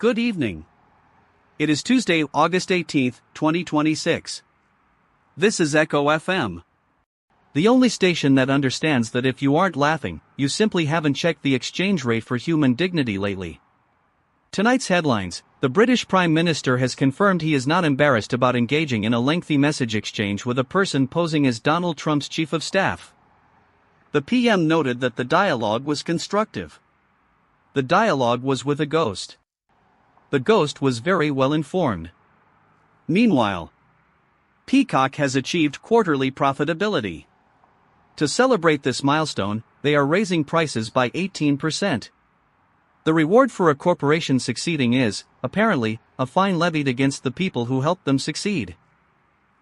Good evening. It is Tuesday, August 18th, 2026. This is Echo FM. The only station that understands that if you aren't laughing, you simply haven't checked the exchange rate for human dignity lately. Tonight's headlines: the British Prime Minister has confirmed he is not embarrassed about engaging in a lengthy message exchange with a person posing as Donald Trump's chief of staff. The PM noted that the dialogue was constructive. The dialogue was with a ghost. The ghost was very well informed. Meanwhile, Peacock has achieved quarterly profitability. To celebrate this milestone, they are raising prices by 18%. The reward for a corporation succeeding is, apparently, a fine levied against the people who helped them succeed.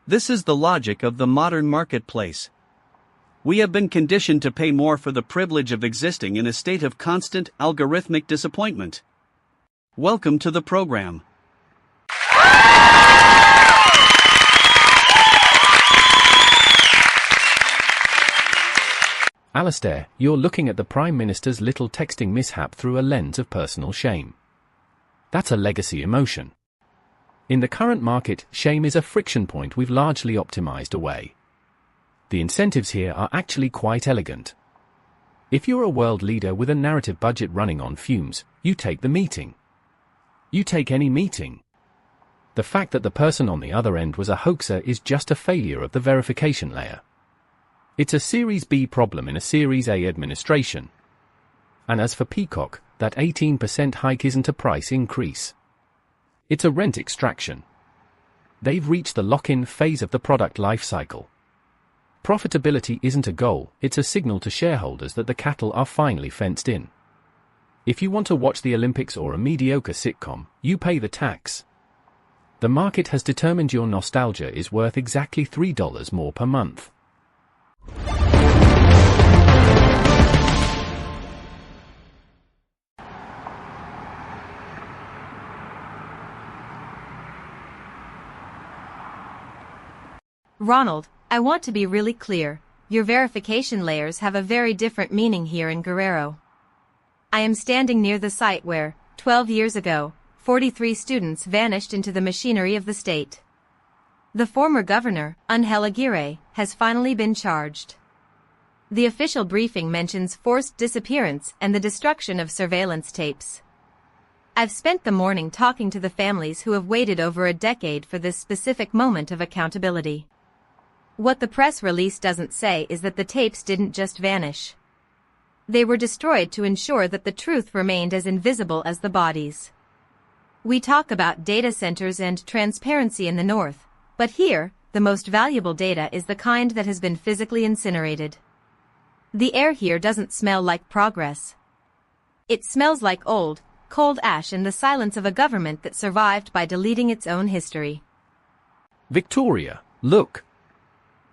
This is the logic of the modern marketplace. We have been conditioned to pay more for the privilege of existing in a state of constant, algorithmic disappointment. Welcome to the program. Alistair, you're looking at the Prime Minister's little texting mishap through a lens of personal shame. That's a legacy emotion. In the current market, shame is a friction point we've largely optimized away. The incentives here are actually quite elegant. If you're a world leader with a narrative budget running on fumes, you take the meeting. You take any meeting. The fact that the person on the other end was a hoaxer is just a failure of the verification layer. It's a Series B problem in a Series A administration. And as for Peacock, that 18% hike isn't a price increase. It's a rent extraction. They've reached the lock-in phase of the product life cycle. Profitability isn't a goal, it's a signal to shareholders that the cattle are finally fenced in. If you want to watch the Olympics or a mediocre sitcom, you pay the tax. The market has determined your nostalgia is worth exactly $3 more per month. Ronald, I want to be really clear. Your verification layers have a very different meaning here in Guerrero. I am standing near the site where, 12 years ago, 43 students vanished into the machinery of the state. The former governor, Ángel Aguirre, has finally been charged. The official briefing mentions forced disappearance and the destruction of surveillance tapes. I've spent the morning talking to the families who have waited over a decade for this specific moment of accountability. What the press release doesn't say is that the tapes didn't just vanish. They were destroyed to ensure that the truth remained as invisible as the bodies. We talk about data centers and transparency in the north, but here, the most valuable data is the kind that has been physically incinerated. The air here doesn't smell like progress. It smells like old, cold ash and the silence of a government that survived by deleting its own history. Victoria, look.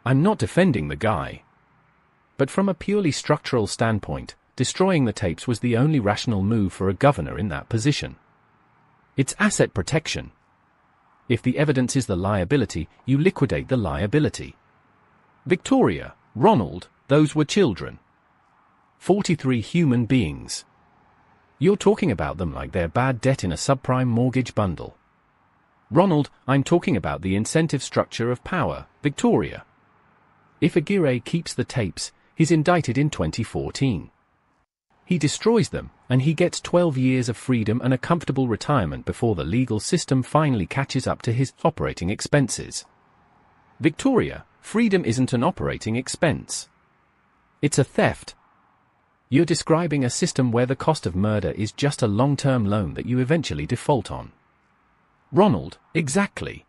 I'm not defending the guy. But from a purely structural standpoint, destroying the tapes was the only rational move for a governor in that position. It's asset protection. If the evidence is the liability, you liquidate the liability. Victoria, Ronald, those were children. 43 human beings. You're talking about them like they're bad debt in a subprime mortgage bundle. Ronald, I'm talking about the incentive structure of power, Victoria. If Aguirre keeps the tapes, he's indicted in 2014. He destroys them, and he gets 12 years of freedom and a comfortable retirement before the legal system finally catches up to his operating expenses. Victoria, freedom isn't an operating expense. It's a theft. You're describing a system where the cost of murder is just a long-term loan that you eventually default on. Ronald, exactly.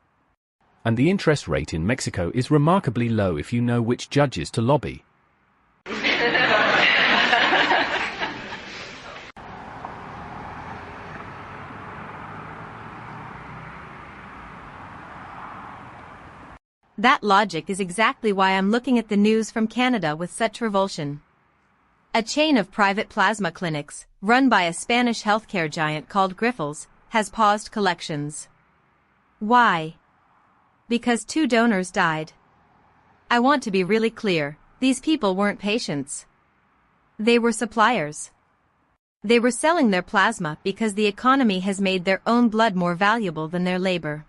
And the interest rate in Mexico is remarkably low if you know which judges to lobby. That logic is exactly why I'm looking at the news from Canada with such revulsion. A chain of private plasma clinics, run by a Spanish healthcare giant called Grifols, has paused collections. Why? Because 2 donors died. I want to be really clear, these people weren't patients. They were suppliers. They were selling their plasma because the economy has made their own blood more valuable than their labor.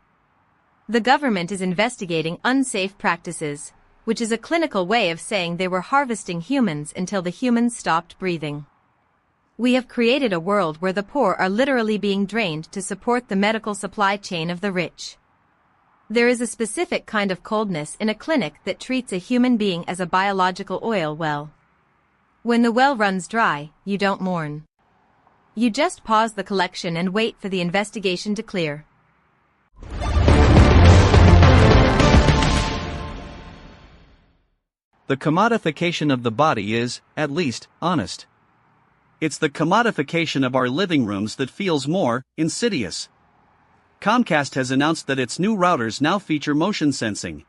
The government is investigating unsafe practices, which is a clinical way of saying they were harvesting humans until the humans stopped breathing. We have created a world where the poor are literally being drained to support the medical supply chain of the rich. There is a specific kind of coldness in a clinic that treats a human being as a biological oil well. When the well runs dry, you don't mourn. You just pause the collection and wait for the investigation to clear. The commodification of the body is, at least, honest. It's the commodification of our living rooms that feels more insidious. Comcast has announced that its new routers now feature motion sensing.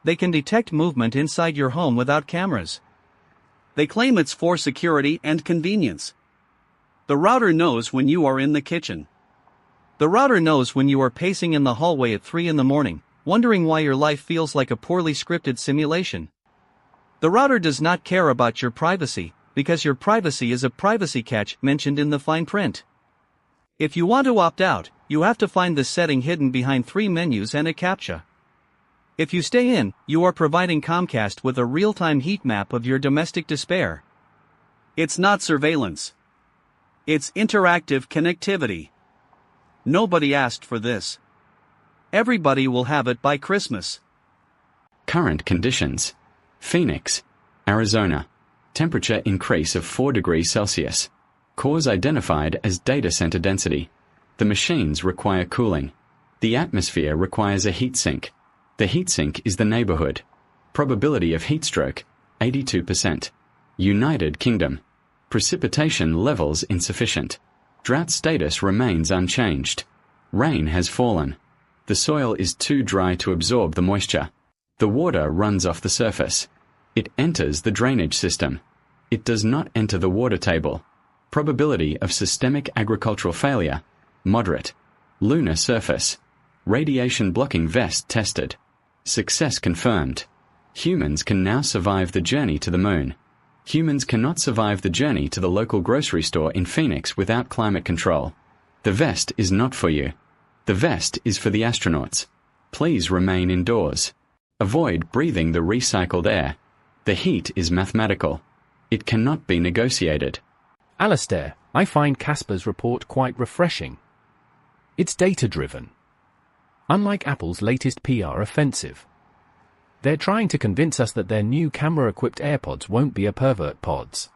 They can detect movement inside your home without cameras. They claim it's for security and convenience. The router knows when you are in the kitchen. The router knows when you are pacing in the hallway at 3 in the morning, wondering why your life feels like a poorly scripted simulation. The router does not care about your privacy, because your privacy is a privacy catch mentioned in the fine print. If you want to opt out, you have to find the setting hidden behind 3 menus and a CAPTCHA. If you stay in, you are providing Comcast with a real-time heat map of your domestic despair. It's not surveillance. It's interactive connectivity. Nobody asked for this. Everybody will have it by Christmas. Current conditions. Phoenix, Arizona. Temperature increase of 4 degrees Celsius. Cause identified as data center density. The machines require cooling. The atmosphere requires a heat sink. The heat sink is the neighborhood. Probability of heat stroke, 82%. United Kingdom. Precipitation levels insufficient. Drought status remains unchanged. Rain has fallen. The soil is too dry to absorb the moisture. The water runs off the surface. It enters the drainage system. It does not enter the water table. Probability of systemic agricultural failure, moderate. Lunar surface. Radiation blocking vest tested. Success confirmed. Humans can now survive the journey to the moon. Humans cannot survive the journey to the local grocery store in Phoenix without climate control. The vest is not for you. The vest is for the astronauts. Please remain indoors. Avoid breathing the recycled air. The heat is mathematical. It cannot be negotiated. Alastair, I find Casper's report quite refreshing. It's data-driven. Unlike Apple's latest PR offensive. They're trying to convince us that their new camera-equipped AirPods won't be a pervert pods.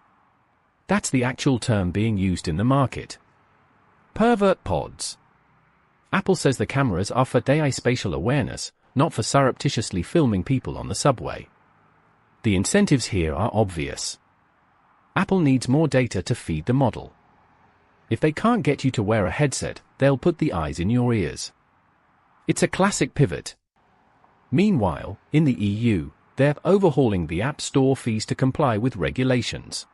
That's the actual term being used in the market. Pervert pods. Apple says the cameras are for AI spatial awareness, not for surreptitiously filming people on the subway. The incentives here are obvious. Apple needs more data to feed the model. If they can't get you to wear a headset, they'll put the eyes in your ears. It's a classic pivot. Meanwhile, in the EU, they're overhauling the App Store fees to comply with regulations.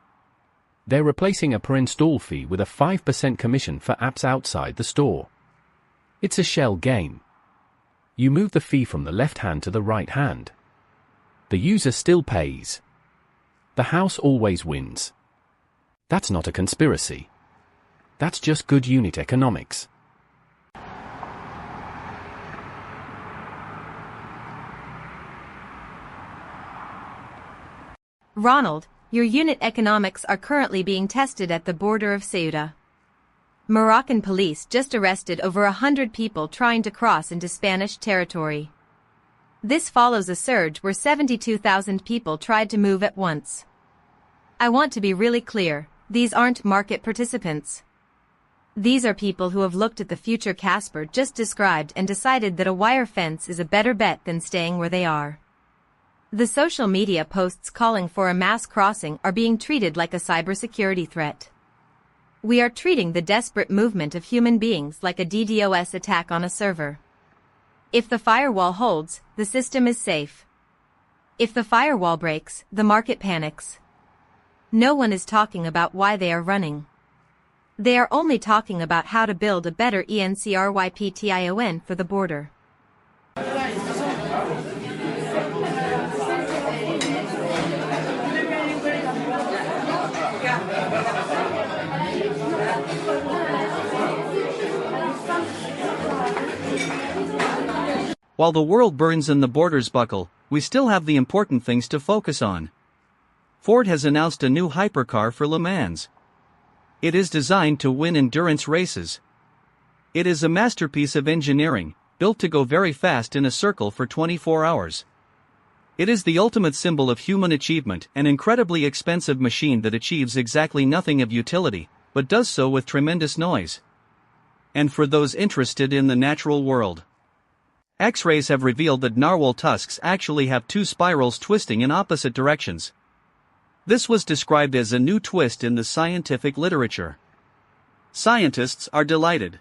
They're replacing a per-install fee with a 5% commission for apps outside the store. It's a shell game. You move the fee from the left hand to the right hand. The user still pays. The house always wins. That's not a conspiracy. That's just good unit economics. Ronald, your unit economics are currently being tested at the border of Ceuta. Moroccan police just arrested over 100 people trying to cross into Spanish territory. This follows a surge where 72,000 people tried to move at once. I want to be really clear, these aren't market participants. These are people who have looked at the future Casper just described and decided that a wire fence is a better bet than staying where they are. The social media posts calling for a mass crossing are being treated like a cybersecurity threat. We are treating the desperate movement of human beings like a DDoS attack on a server. If the firewall holds, the system is safe. If the firewall breaks, the market panics. No one is talking about why they are running. They are only talking about how to build a better encryption for the border. While the world burns and the borders buckle, we still have the important things to focus on. Ford has announced a new hypercar for Le Mans. It is designed to win endurance races. It is a masterpiece of engineering, built to go very fast in a circle for 24 hours. It is the ultimate symbol of human achievement, an incredibly expensive machine that achieves exactly nothing of utility, but does so with tremendous noise. And for those interested in the natural world, X-rays have revealed that narwhal tusks actually have two spirals twisting in opposite directions. This was described as a new twist in the scientific literature. Scientists are delighted.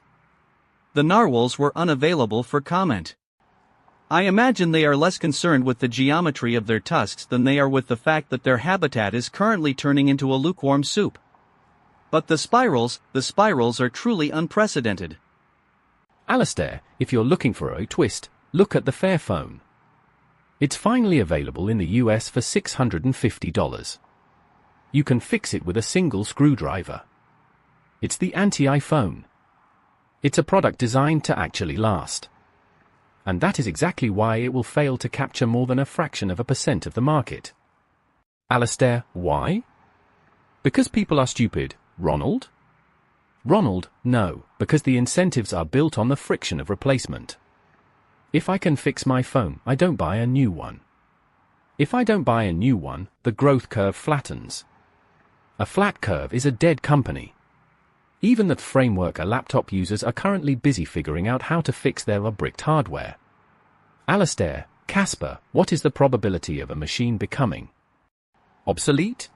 The narwhals were unavailable for comment. I imagine they are less concerned with the geometry of their tusks than they are with the fact that their habitat is currently turning into a lukewarm soup. But the spirals are truly unprecedented. Alistair, if you're looking for a twist, look at the Fairphone. It's finally available in the US for $650. You can fix it with a single screwdriver. It's the anti-iPhone. It's a product designed to actually last. And that is exactly why it will fail to capture more than a fraction of a percent of the market. Alistair, why? Because people are stupid, Ronald? Ronald, no, because the incentives are built on the friction of replacement. If I can fix my phone, I don't buy a new one. If I don't buy a new one, the growth curve flattens. A flat curve is a dead company. Even that framework laptop users are currently busy figuring out how to fix their bricked hardware. Alistair, Casper, what is the probability of a machine becoming obsolete?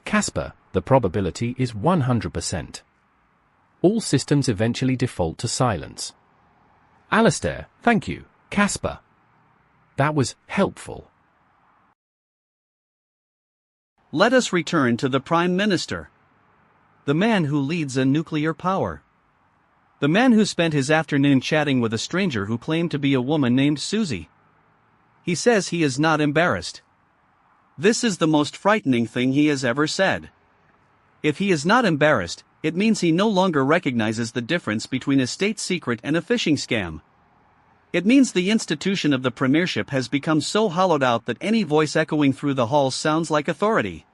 Casper, the probability is 100%. All systems eventually default to silence. Alistair, thank you, Casper. That was helpful. Let us return to the Prime Minister. The man who leads a nuclear power. The man who spent his afternoon chatting with a stranger who claimed to be a woman named Susie. He says he is not embarrassed. This is the most frightening thing he has ever said. If he is not embarrassed, it means he no longer recognizes the difference between a state secret and a phishing scam. It means the institution of the premiership has become so hollowed out that any voice echoing through the halls sounds like authority.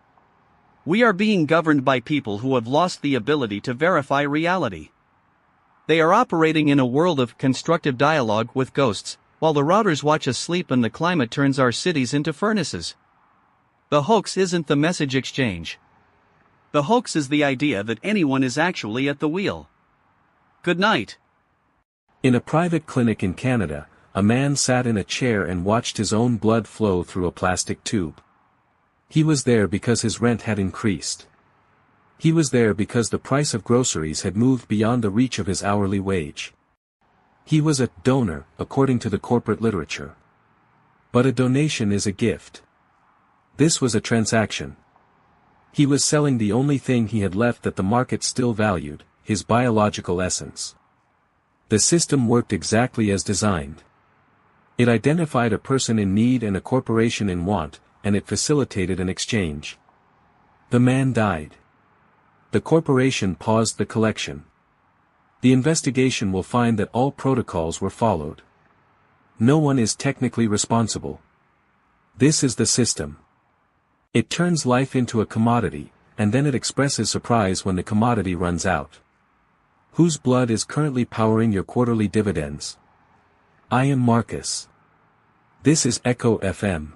We are being governed by people who have lost the ability to verify reality. They are operating in a world of constructive dialogue with ghosts, while the routers watch us sleep and the climate turns our cities into furnaces. The hoax isn't the message exchange. The hoax is the idea that anyone is actually at the wheel. Good night. In a private clinic in Canada, a man sat in a chair and watched his own blood flow through a plastic tube. He was there because his rent had increased. He was there because the price of groceries had moved beyond the reach of his hourly wage. He was a donor, according to the corporate literature. But a donation is a gift. This was a transaction. He was selling the only thing he had left that the market still valued, his biological essence. The system worked exactly as designed. It identified a person in need and a corporation in want, and it facilitated an exchange. The man died. The corporation paused the collection. The investigation will find that all protocols were followed. No one is technically responsible. This is the system. It turns life into a commodity, and then it expresses surprise when the commodity runs out. Whose blood is currently powering your quarterly dividends? I am Marcus. This is Echo FM.